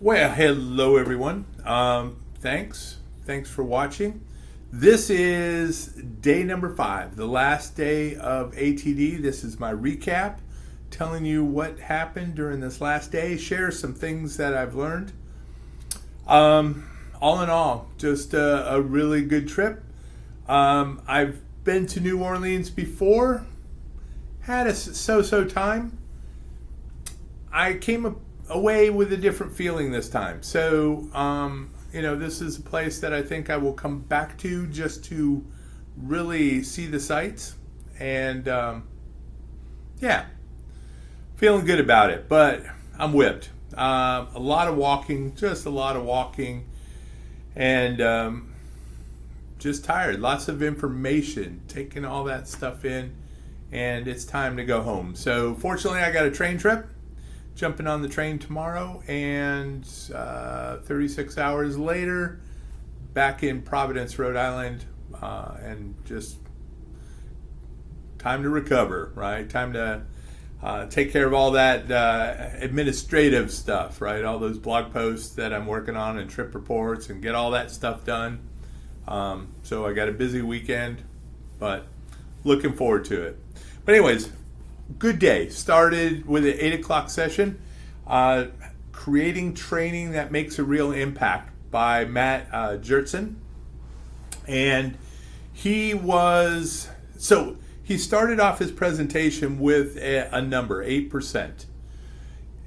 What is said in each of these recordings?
Well, hello everyone. Thanks for watching. This is day number 5, the last day of ATD. This is my recap, telling you what happened during this last day, share some things that I've learned. All in all, just a really good trip. I've been to New Orleans before, had a so-so time. I came away with a different feeling this time. So, this is a place that I think I will come back to just to really see the sights. And, feeling good about it. But I'm whipped. A lot of walking, and just tired. Lots of information, taking all that stuff in, and it's time to go home. So, fortunately, I got a train trip. Jumping on the train tomorrow, and 36 hours later, back in Providence, Rhode Island, and just time to recover, right? Time to take care of all that administrative stuff, right? All those blog posts that I'm working on and trip reports and get all that stuff done. So I got a busy weekend, but looking forward to it. But anyways, good day. Started with an 8 o'clock session, creating training that makes a real impact by Matt Jertson. And he started off his presentation with a number, 8%,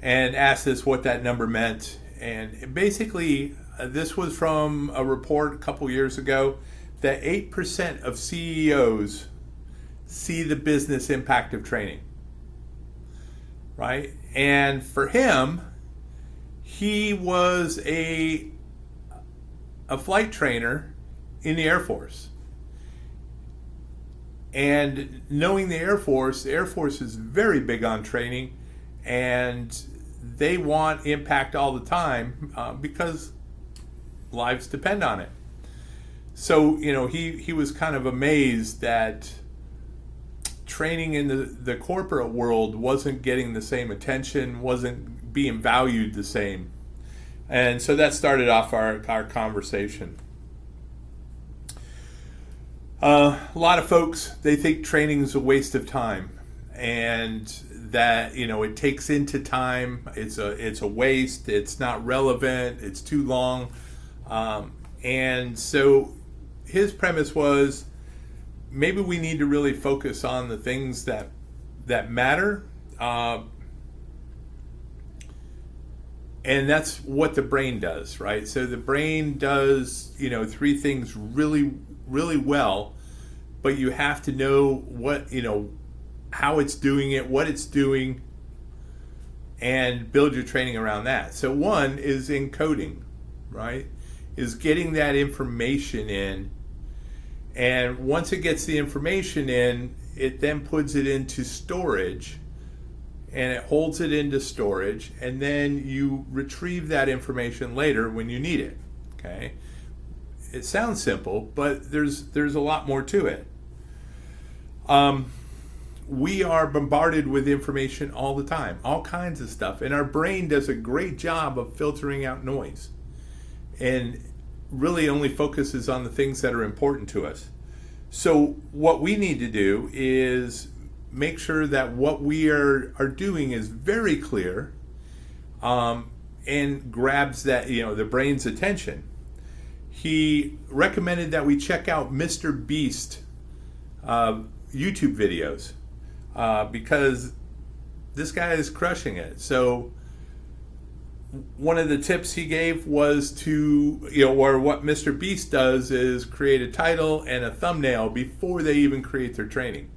and asked us what that number meant. And basically, this was from a report a couple years ago that 8% of CEOs see the business impact of training. Right? And for him, he was a flight trainer in the Air Force. And knowing the Air Force is very big on training, and they want impact all the time because lives depend on it. So, he was kind of amazed that training in the corporate world wasn't getting the same attention, wasn't being valued the same. And so that started off our conversation. A lot of folks, they think training is a waste of time, and that, it takes into time, it's a waste, it's not relevant, it's too long. And so his premise was, maybe we need to really focus on the things that matter, and that's what the brain does, right? So the brain does 3 things really, really well, but you have to know what how it's doing it, what it's doing, and build your training around that. So one is encoding, right? Is getting that information in. And once it gets the information in, it then puts it into storage, and it holds it into storage, and then you retrieve that information later when you need it. Okay? It sounds simple, but there's a lot more to it. We are bombarded with information all the time, all kinds of stuff, and our brain does a great job of filtering out noise, and really only focuses on the things that are important to us. So what we need to do is make sure that what we are doing is very clear, and grabs that the brain's attention. He recommended that we check out Mr. Beast YouTube videos because this guy is crushing it. So one of the tips he gave was to, or what Mr. Beast does is create a title and a thumbnail before they even create their training,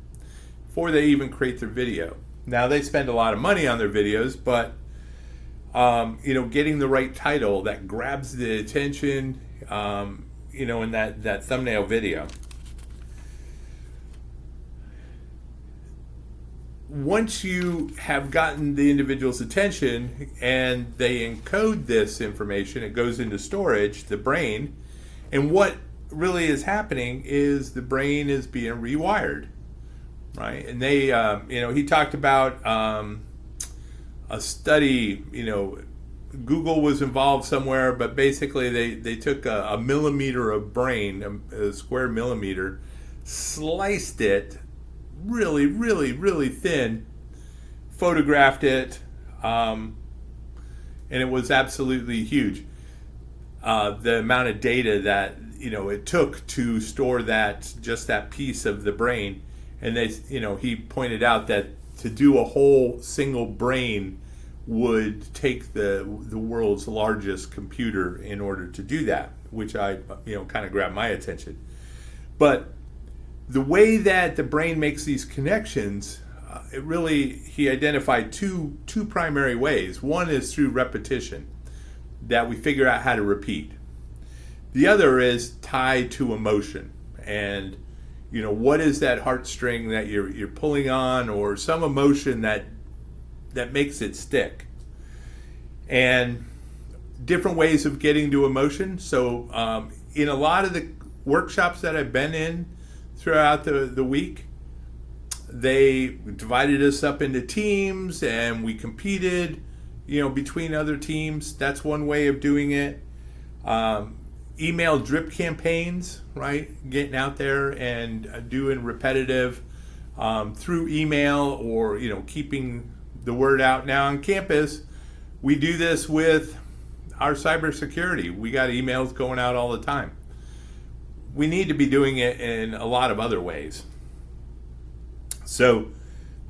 before they even create their video. Now, they spend a lot of money on their videos, but, getting the right title that grabs the attention, in that thumbnail video. Once you have gotten the individual's attention and they encode this information, it goes into storage, the brain, and what really is happening is the brain is being rewired, right? And they, he talked about a study, Google was involved somewhere, but basically they took a millimeter of brain, a square millimeter, sliced it really, really, really thin, photographed it, and it was absolutely huge. The amount of data that it took to store that piece of the brain, and he pointed out that to do a whole single brain would take the world's largest computer in order to do that, which I kind of grabbed my attention. But the way that the brain makes these connections, he identified two primary ways. One is through repetition, that we figure out how to repeat. The other is tied to emotion, and what is that heartstring that you're pulling on, or some emotion that makes it stick. And different ways of getting to emotion. So in a lot of the workshops that I've been in throughout the week, they divided us up into teams and we competed, between other teams. That's one way of doing it. Email drip campaigns, right? Getting out there and doing repetitive through email, or keeping the word out. Now on campus, we do this with our cybersecurity. We got emails going out all the time. We need to be doing it in a lot of other ways. So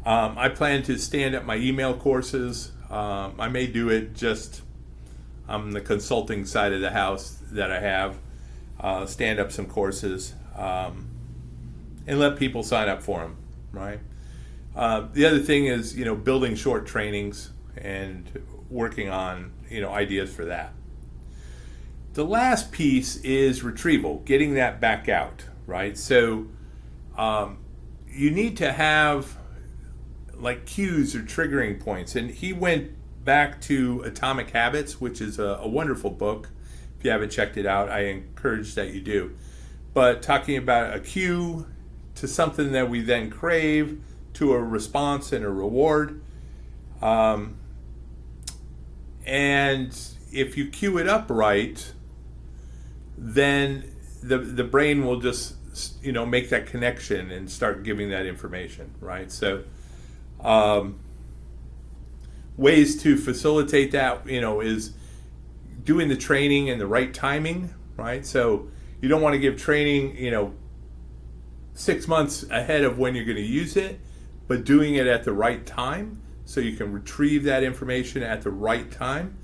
I plan to stand up my email courses. I may do it just on the consulting side of the house that I have, stand up some courses and let people sign up for them, right? The other thing is, building short trainings and working on, ideas for that. The last piece is retrieval, getting that back out, right? So you need to have like cues or triggering points. And he went back to Atomic Habits, which is a wonderful book. If you haven't checked it out, I encourage that you do. But talking about a cue to something that we then crave, to a response and a reward. And if you cue it up right, then the brain will just make that connection and start giving that information, right? So ways to facilitate that, is doing the training in the right timing, right? So you don't want to give training, 6 months ahead of when you're going to use it, but doing it at the right time so you can retrieve that information at the right time,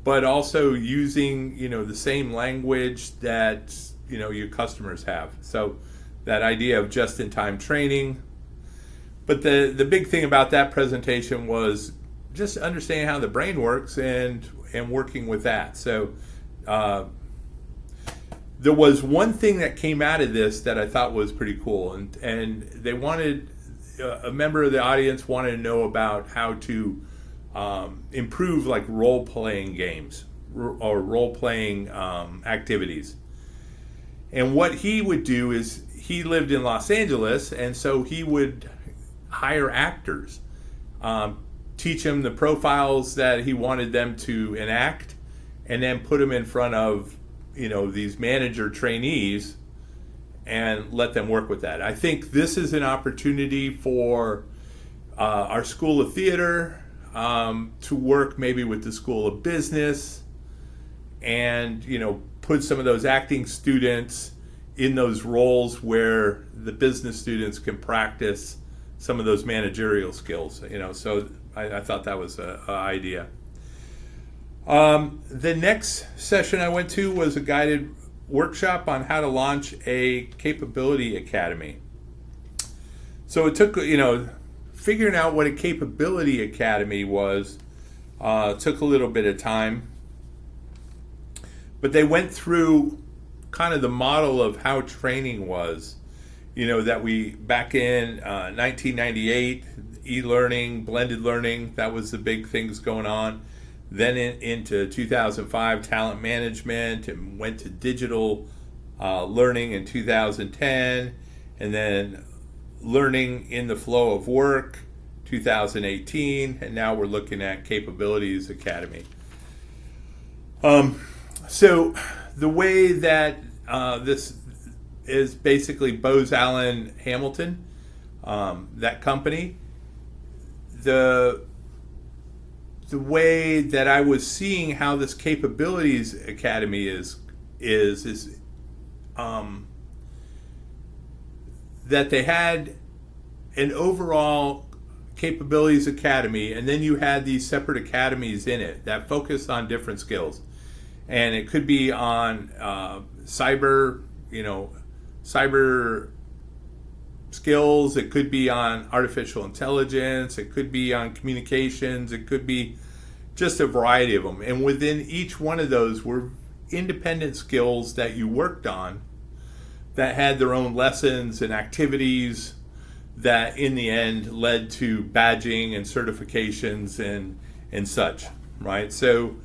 but also using, the same language that, your customers have. So that idea of just-in-time training. But the big thing about that presentation was just understanding how the brain works and working with that. So there was one thing that came out of this that I thought was pretty cool, and they wanted, a member of the audience wanted to know about how to improve like role-playing games or role-playing activities. And what he would do is, he lived in Los Angeles, and so he would hire actors, teach them the profiles that he wanted them to enact, and then put them in front of these manager trainees and let them work with that. I think this is an opportunity for our School of Theater to work maybe with the School of Business and put some of those acting students in those roles where the business students can practice some of those managerial skills. So I thought that was an idea. The next session I went to was a guided workshop on how to launch a capability academy. So it took, figuring out what a capability academy was, took a little bit of time. But they went through kind of the model of how training was, that we, back in 1998, e-learning, blended learning, that was the big things going on. Then into 2005, talent management, and went to digital learning in 2010, and then learning in the flow of work, 2018, and now we're looking at Capabilities Academy. So the way that this is basically Bose Allen Hamilton, that company, the way that I was seeing how this Capabilities Academy is that they had an overall Capabilities Academy, and then you had these separate academies in it that focus on different skills. And it could be on cyber skills. It could be on artificial intelligence. It could be on communications. It could be just a variety of them. And within each one of those were independent skills that you worked on that had their own lessons and activities that in the end led to badging and certifications and such, right? So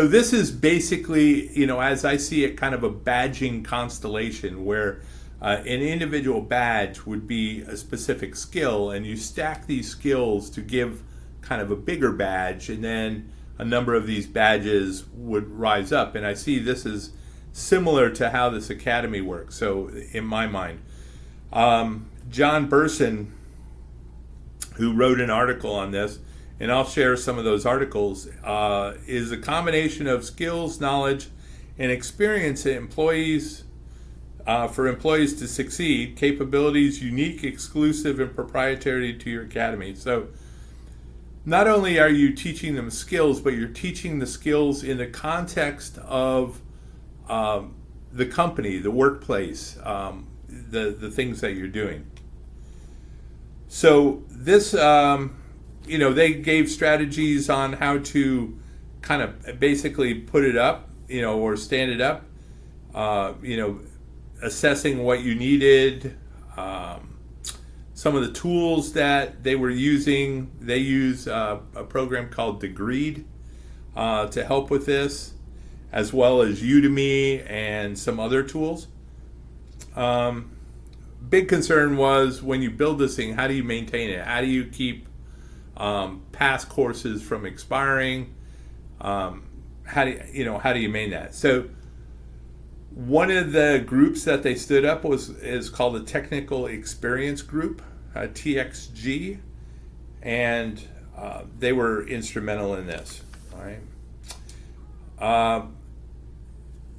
this is basically, as I see it, kind of a badging constellation where an individual badge would be a specific skill, and you stack these skills to give kind of a bigger badge, and then a number of these badges would rise up. And I see this is similar to how this academy works. So in my mind, John Burson, who wrote an article on this, and I'll share some of those articles, is a combination of skills, knowledge, and experience that employees, for employees to succeed, capabilities unique, exclusive, and proprietary to your academy. So not only are you teaching them skills, but you're teaching the skills in the context of the company, the workplace, the things that you're doing. So this, they gave strategies on how to kind of basically put it up, or stand it up, assessing what you needed, some of the tools that they were using. They use a program called Degreed to help with this, as well as Udemy and some other tools. Big concern was when you build this thing, how do you maintain it? How do you keep past courses from expiring? How do you maintain that? So one of the groups that they stood up is called the Technical Experience Group, TXG, and they were instrumental in this. All right.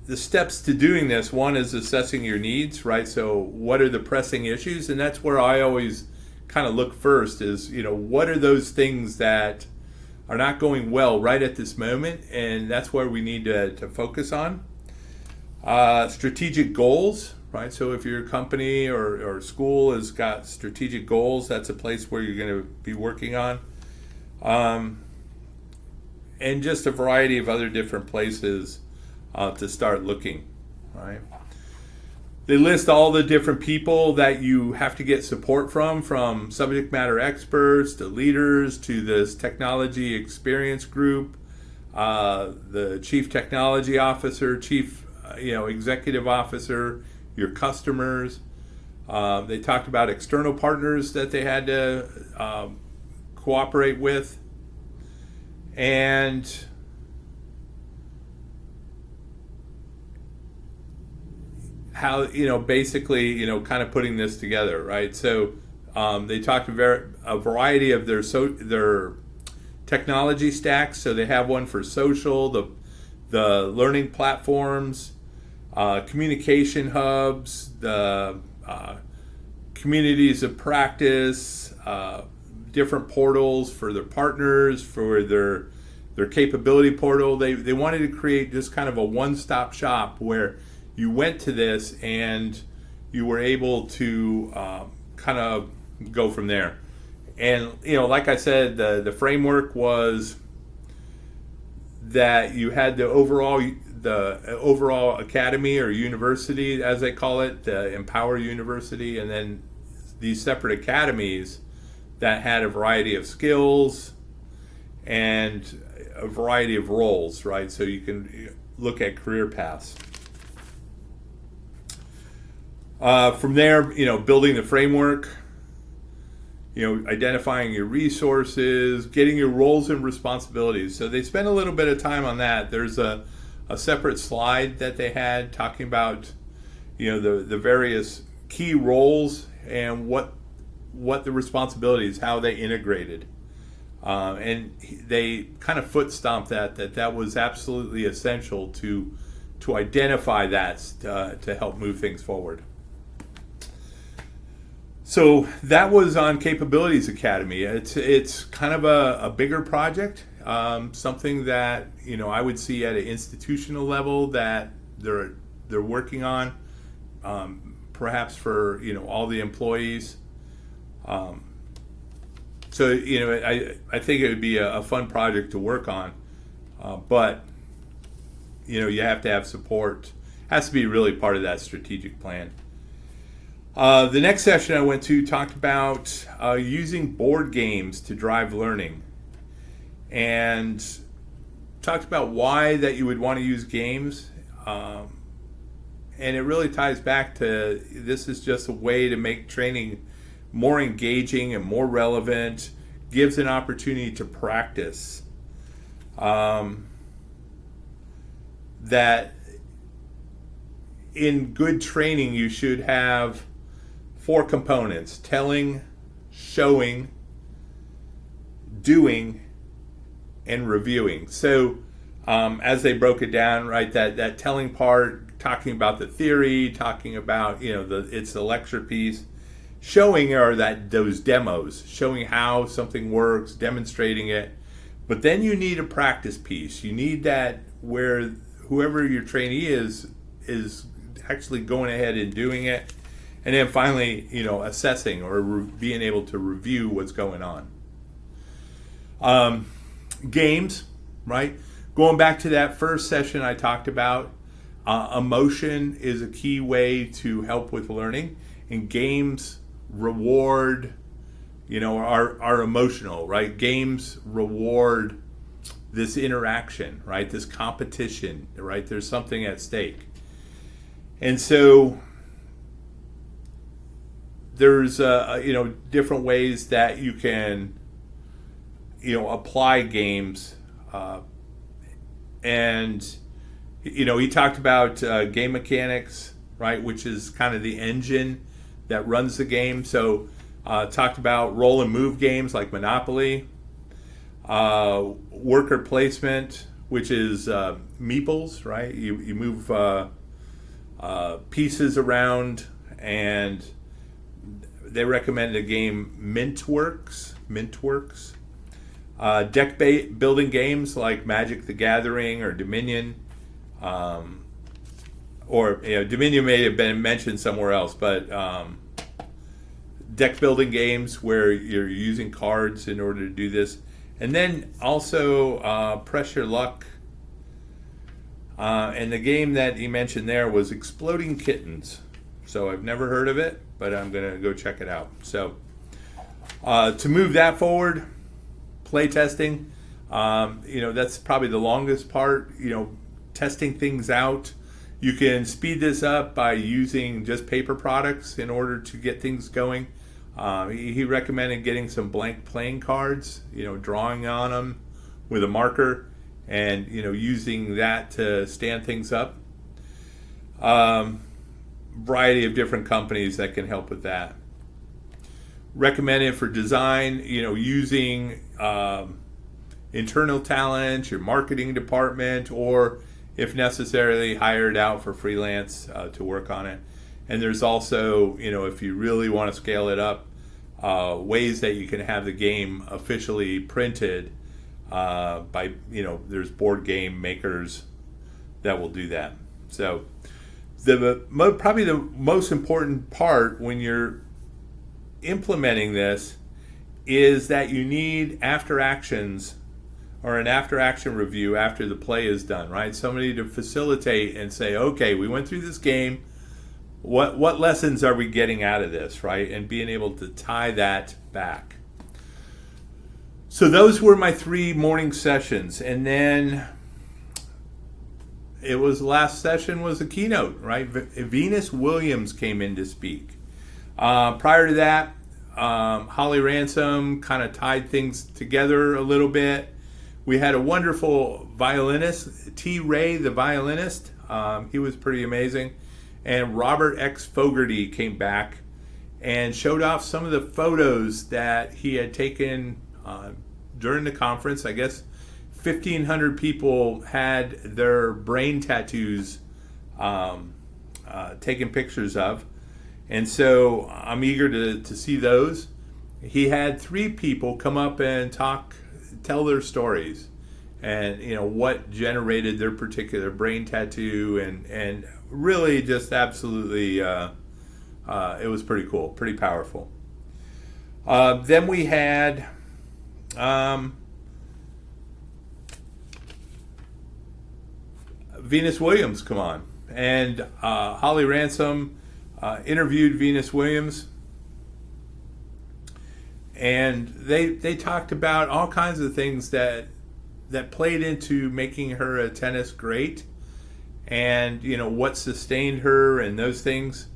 The steps to doing this, one is assessing your needs, right? So what are the pressing issues? And that's where I always kind of look first is, what are those things that are not going well right at this moment? And that's where we need to focus on. Strategic goals, right? So if your company or school has got strategic goals, that's a place where you're going to be working on. And just a variety of other different places to start looking, right? They list all the different people that you have to get support from subject matter experts to leaders to this technology experience group, the chief technology officer, chief executive officer, your customers. They talked about external partners that they had to cooperate with, and how basically kind of putting this together, right? So they talked about a variety of their technology stacks. So they have one for social, the learning platforms, communication hubs, the communities of practice, different portals for their partners, for their capability portal. They wanted to create just kind of a one-stop shop where you went to this and you were able to kind of go from there. And like I said, the framework was that you had the overall academy or university, as they call it, the Empower University, and then these separate academies that had a variety of skills and a variety of roles, right? So you can look at career paths. From there, building the framework, identifying your resources, getting your roles and responsibilities. So they spent a little bit of time on that. There's a separate slide that they had talking about, the various key roles and what the responsibilities, how they integrated. And they kind of foot stomped that was absolutely essential to identify that to help move things forward. So that was on Capabilities Academy. It's kind of a bigger project, something that I would see at an institutional level that they're working on, perhaps for all the employees. So I think it would be a fun project to work on, but you have to have support. It has to be really part of that strategic plan. The next session I went to talked about using board games to drive learning, and talked about why that you would want to use games. And it really ties back to, this is just a way to make training more engaging and more relevant, gives an opportunity to practice. That in good training you should have 4 components: telling, showing, doing, and reviewing. So as they broke it down, right, that telling part, talking about the theory, talking about it's the lecture piece. Showing are those demos, showing how something works, demonstrating it. But then you need a practice piece. You need that where whoever your trainee is actually going ahead and doing it. And then finally, assessing or being able to review what's going on. Games, right? Going back to that first session I talked about, emotion is a key way to help with learning. And games reward, are emotional, right? Games reward this interaction, right? This competition, right? There's something at stake. And so there's different ways that you can apply games, and he talked about game mechanics, right, which is kind of the engine that runs the game. So talked about roll and move games like Monopoly, worker placement, which is meeples, right? You move pieces around, and they recommend a game Mintworks. Deck building games like Magic the Gathering or Dominion, or Dominion may have been mentioned somewhere else, but deck building games where you're using cards in order to do this. And then also Press Your Luck. And the game that he mentioned there was Exploding Kittens. So I've never heard of it, but I'm going to go check it out. So to move that forward, play testing, that's probably the longest part, testing things out. You can speed this up by using just paper products in order to get things going. He recommended getting some blank playing cards, drawing on them with a marker, and using that to stand things up. Variety of different companies that can help with that. Recommended for design, using internal talent, your marketing department, or if necessarily hired out for freelance to work on it. And there's also, if you really want to scale it up, ways that you can have the game officially printed by, there's board game makers that will do that. So probably the most important part when you're implementing this is that you need after actions, or an after action review after the play is done, right? Somebody to facilitate and say, okay, we went through this game. What lessons are we getting out of this, right? And being able to tie that back. So those were my 3 morning sessions. And then it was last session was a keynote, right? Venus Williams came in to speak. Prior to that, Holly Ransom kind of tied things together a little bit. We had a wonderful violinist, T. Ray, the violinist. He was pretty amazing. And Robert X. Fogarty came back and showed off some of the photos that he had taken during the conference. I guess 1,500 people had their brain tattoos taken pictures of. And so I'm eager to see those. He had 3 people come up and tell their stories, and what generated their particular brain tattoo, and really just absolutely it was pretty cool, pretty powerful. Then we had Venus Williams come on, and Holly Ransom interviewed Venus Williams, and they talked about all kinds of things that played into making her a tennis great, and what sustained her and those things.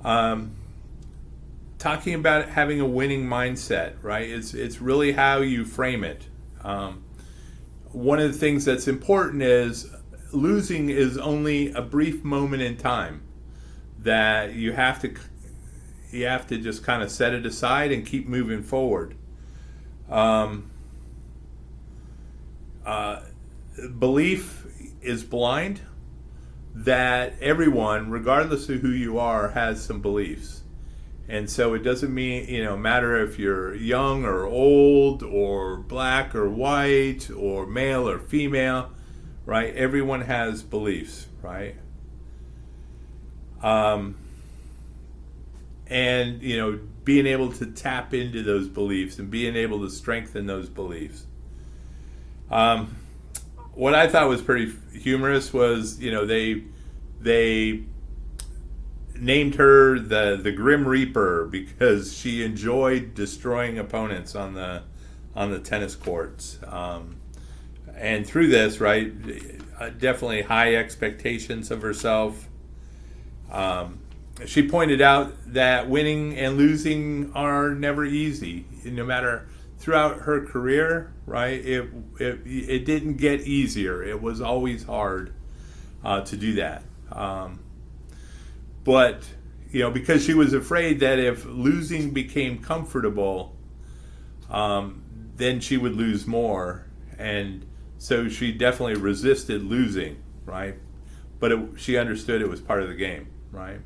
Talking about having a winning mindset, right? It's really how you frame it. One of the things that's important is losing is only a brief moment in time that you have to just kind of set it aside and keep moving forward. Belief is blind. That everyone, regardless of who you are, has some beliefs, and so it doesn't matter if you're young or old or black or white or male or female, right? Everyone has beliefs, right? And being able to tap into those beliefs and being able to strengthen those beliefs. What I thought was pretty humorous was they named her the Grim Reaper because she enjoyed destroying opponents on the tennis courts, and through this, right, definitely high expectations of herself. She pointed out that winning and losing are never easy, no matter throughout her career, right? It didn't get easier. It was always hard to do that. But because she was afraid that if losing became comfortable, then she would lose more, and so she definitely resisted losing, right? But she understood it was part of the game, right?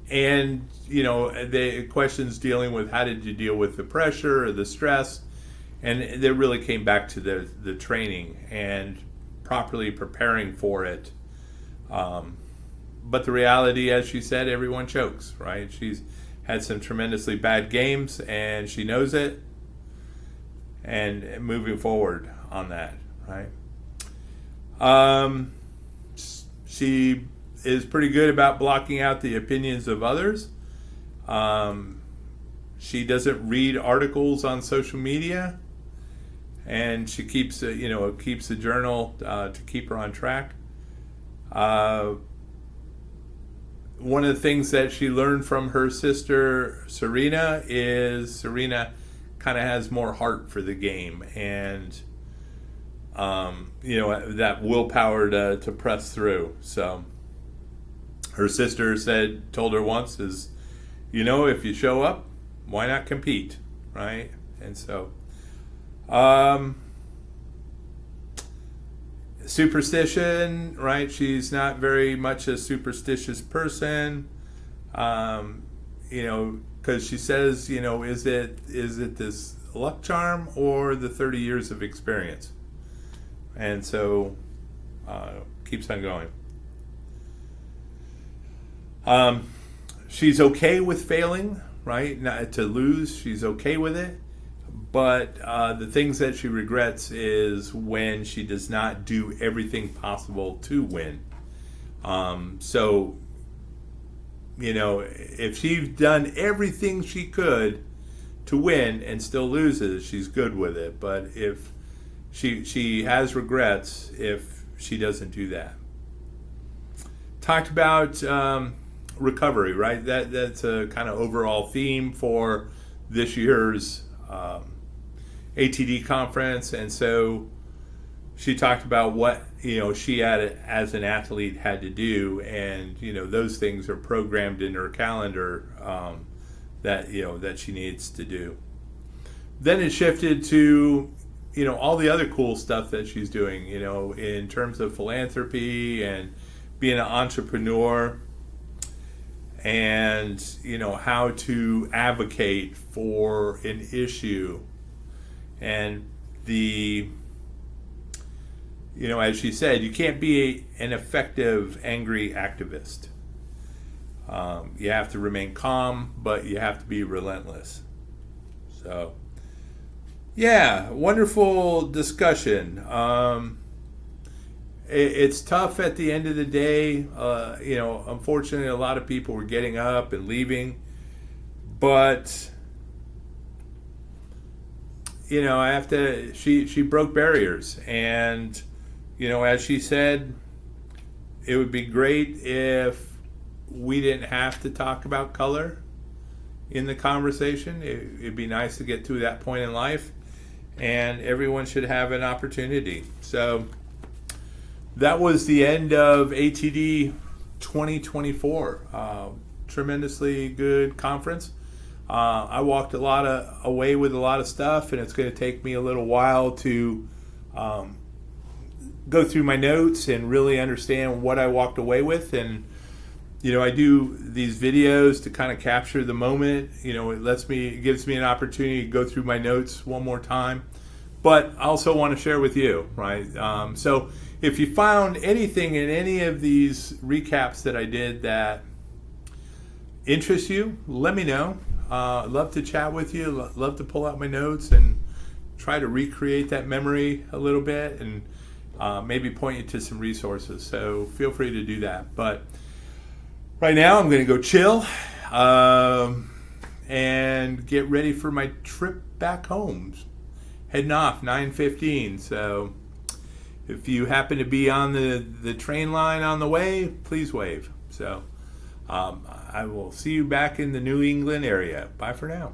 And the questions dealing with how did you deal with the pressure or the stress, and they really came back to the training and properly preparing for it. But the reality, as she said, everyone chokes, right? She's had some tremendously bad games, and she knows it, and moving forward on that, right? She is pretty good about blocking out the opinions of others. She doesn't read articles on social media, and she keeps a journal to keep her on track. One of the things that she learned from her sister Serena is Serena kind of has more heart for the game, and that willpower to press through. So her sister told her once is, if you show up, why not compete, right? And so, superstition, right? She's not very much a superstitious person, because she says, is it this luck charm or the 30 years of experience? And so, keeps on going. She's okay with failing, right? Not to lose, she's okay with it. But the things that she regrets is when she does not do everything possible to win. So, if she's done everything she could to win and still loses, she's good with it. But if she has regrets if she doesn't do that. Talked about recovery, right? That's a kind of overall theme for this year's ATD conference, and so she talked about what she had as an athlete had to do, and those things are programmed in her calendar that she needs to do. Then it shifted to all the other cool stuff that she's doing, in terms of philanthropy and being an entrepreneur, and how to advocate for an issue, and as she said, you can't be an effective angry activist. You have to remain calm, but you have to be relentless. So, yeah, wonderful discussion. It's tough at the end of the day. Unfortunately, a lot of people were getting up and leaving, but I have to. She broke barriers, and as she said, it would be great if we didn't have to talk about color in the conversation. It'd be nice to get to that point in life, and everyone should have an opportunity. So that was the end of ATD 2024. Tremendously good conference. I walked away with a lot of stuff, and it's going to take me a little while to go through my notes and really understand what I walked away with. And I do these videos to kind of capture the moment. It gives me an opportunity to go through my notes one more time, but I also want to share with you, right? So if you found anything in any of these recaps that I did that interests you, let me know. I'd love to chat with you. Love to pull out my notes and try to recreate that memory a little bit, and maybe point you to some resources. So feel free to do that. But right now I'm going to go chill and get ready for my trip back home. Heading off 9:15. So if you happen to be on the train line on the way, please wave. So I will see you back in the New England area. Bye for now.